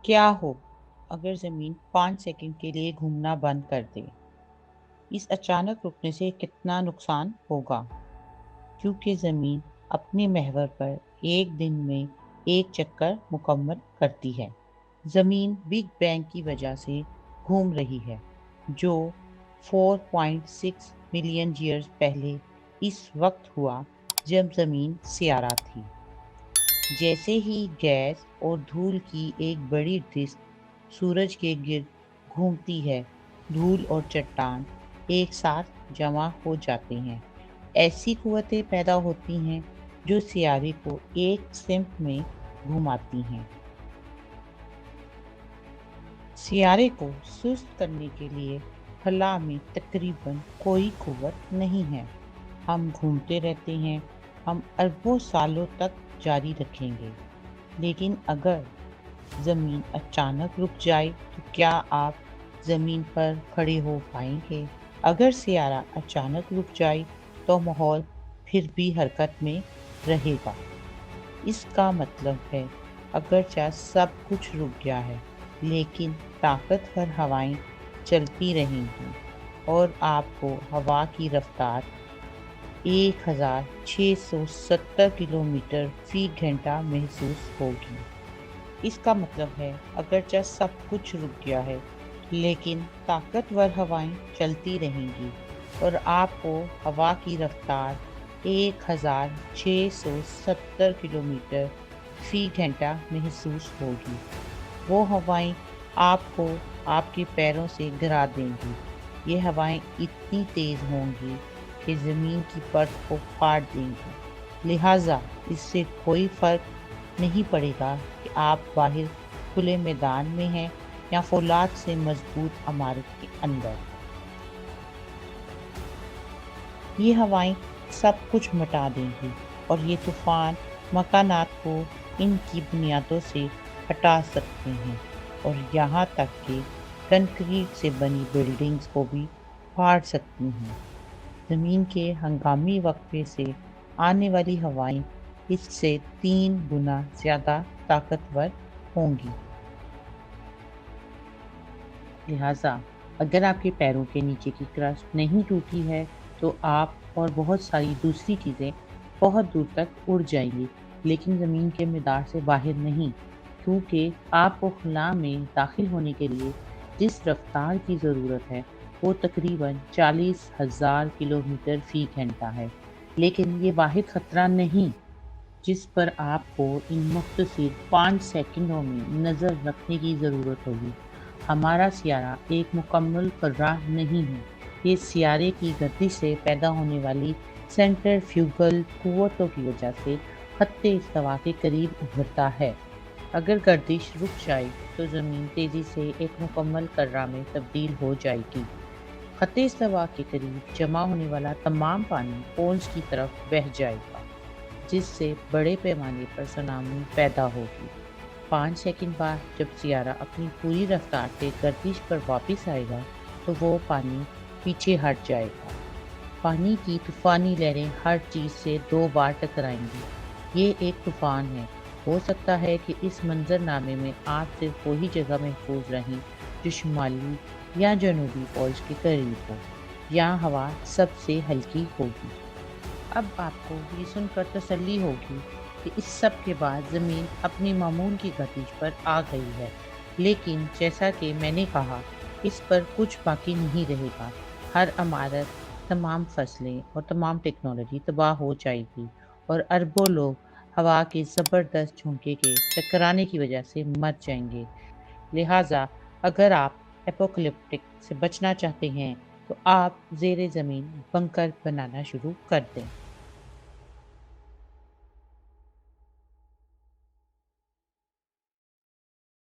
کیا ہو اگر زمین 5 سیکنڈ کے لیے گھومنا بند کر دے؟ اس اچانک رکنے سے کتنا نقصان ہوگا؟ کیونکہ زمین اپنے محور پر ایک دن میں ایک چکر مکمل کرتی ہے۔ زمین بگ بینگ کی وجہ سے گھوم رہی ہے، جو 4.6 ملین ایئرز پہلے اس وقت ہوا جب زمین سیارہ تھی۔ جیسے ہی گیس اور دھول کی ایک بڑی ڈسک سورج کے گرد گھومتی ہے، دھول اور چٹان ایک ساتھ جمع ہو جاتے ہیں۔ ایسی قوتیں پیدا ہوتی ہیں جو سیارے کو ایک سمت میں گھماتی ہیں۔ سیارے کو سست کرنے کے لیے خلا میں تقریباً کوئی قوت نہیں ہے۔ ہم گھومتے رہتے ہیں، ہم اربوں سالوں تک جاری رکھیں گے۔ لیکن اگر زمین اچانک رک جائے تو کیا آپ زمین پر کھڑے ہو پائیں گے؟ اگر سیارہ اچانک رک جائے تو ماحول پھر بھی حرکت میں رہے گا۔ اس کا مطلب ہے اگرچہ سب کچھ رک گیا ہے، لیکن طاقتور ہوائیں چلتی رہیں گی اور آپ کو ہوا کی رفتار 1670 کلومیٹر فی گھنٹہ محسوس ہوگی۔ اس کا مطلب ہے اگرچہ سب کچھ رک گیا ہے، لیکن طاقتور ہوائیں چلتی رہیں گی اور آپ کو ہوا کی رفتار 1670 کلومیٹر فی گھنٹہ محسوس ہوگی۔ وہ ہوائیں آپ کو آپ کے پیروں سے گرا دیں گی۔ یہ ہوائیں اتنی تیز ہوں گی کہ زمین کی پرت کو پھاڑ دیں گی۔ لہٰذا اس سے کوئی فرق نہیں پڑے گا کہ آپ باہر کھلے میدان میں ہیں یا فولاد سے مضبوط عمارت کے اندر۔ یہ ہوائیں سب کچھ مٹا دیں گی اور یہ طوفان مکانات کو ان کی بنیادوں سے ہٹا سکتے ہیں اور یہاں تک کہ کنکریٹ سے بنی بلڈنگز کو بھی پھاڑ سکتی ہیں۔ زمین کے ہنگامی وقفے سے آنے والی ہوائیں اس سے 3 گنا زیادہ طاقتور ہوں گی۔ لہٰذا اگر آپ کے پیروں کے نیچے کی کرسٹ نہیں ٹوٹی ہے تو آپ اور بہت ساری دوسری چیزیں بہت دور تک اڑ جائیں گی، لیکن زمین کے مدار سے باہر نہیں، کیونکہ آپ کو خلا میں داخل ہونے کے لیے جس رفتار کی ضرورت ہے وہ تقریباً 40,000 کلومیٹر فی گھنٹہ ہے۔ لیکن یہ واحد خطرہ نہیں جس پر آپ کو ان مختصر 5 سیکنڈوں میں نظر رکھنے کی ضرورت ہوگی۔ ہمارا سیارہ ایک مکمل قرہ نہیں ہے، یہ سیارے کی گردش سے پیدا ہونے والی سینٹریفیوگل قوتوں کی وجہ سے خط استوا کے قریب ابھرتا ہے۔ اگر گردش رک جائے تو زمین تیزی سے ایک مکمل قرہ میں تبدیل ہو جائے گی۔ خط استوا کے قریب جمع ہونے والا تمام پانی پولز کی طرف بہہ جائے گا، جس سے بڑے پیمانے پر سونامی پیدا ہوگی۔ 5 سیکنڈ بعد جب سیارہ اپنی پوری رفتار سے گردش پر واپس آئے گا تو وہ پانی پیچھے ہٹ جائے گا۔ پانی کی طوفانی لہریں ہر چیز سے 2 بار ٹکرائیں گی۔ یہ ایک طوفان ہے۔ ہو سکتا ہے کہ اس منظر نامے میں آپ صرف وہی جگہ محفوظ رہیں جو شمالی یا جنوبی پولز کے قریب ہو۔ یہاں ہوا سب سے ہلکی ہوگی۔ اب آپ کو یہ سن کر تسلی ہوگی کہ اس سب کے بعد زمین اپنی معمول کی گردش پر آ گئی ہے، لیکن جیسا کہ میں نے کہا اس پر کچھ باقی نہیں رہے گا۔ ہر عمارت، تمام فصلیں اور تمام ٹیکنالوجی تباہ ہو جائے گی اور اربوں لوگ ہوا کے زبردست جھونکے کے ٹکرانے کی وجہ سے مر جائیں گے۔ لہٰذا اگر آپ اپوکلپٹک سے بچنا چاہتے ہیں تو آپ زیر زمین بنکر بنانا شروع کر دیں۔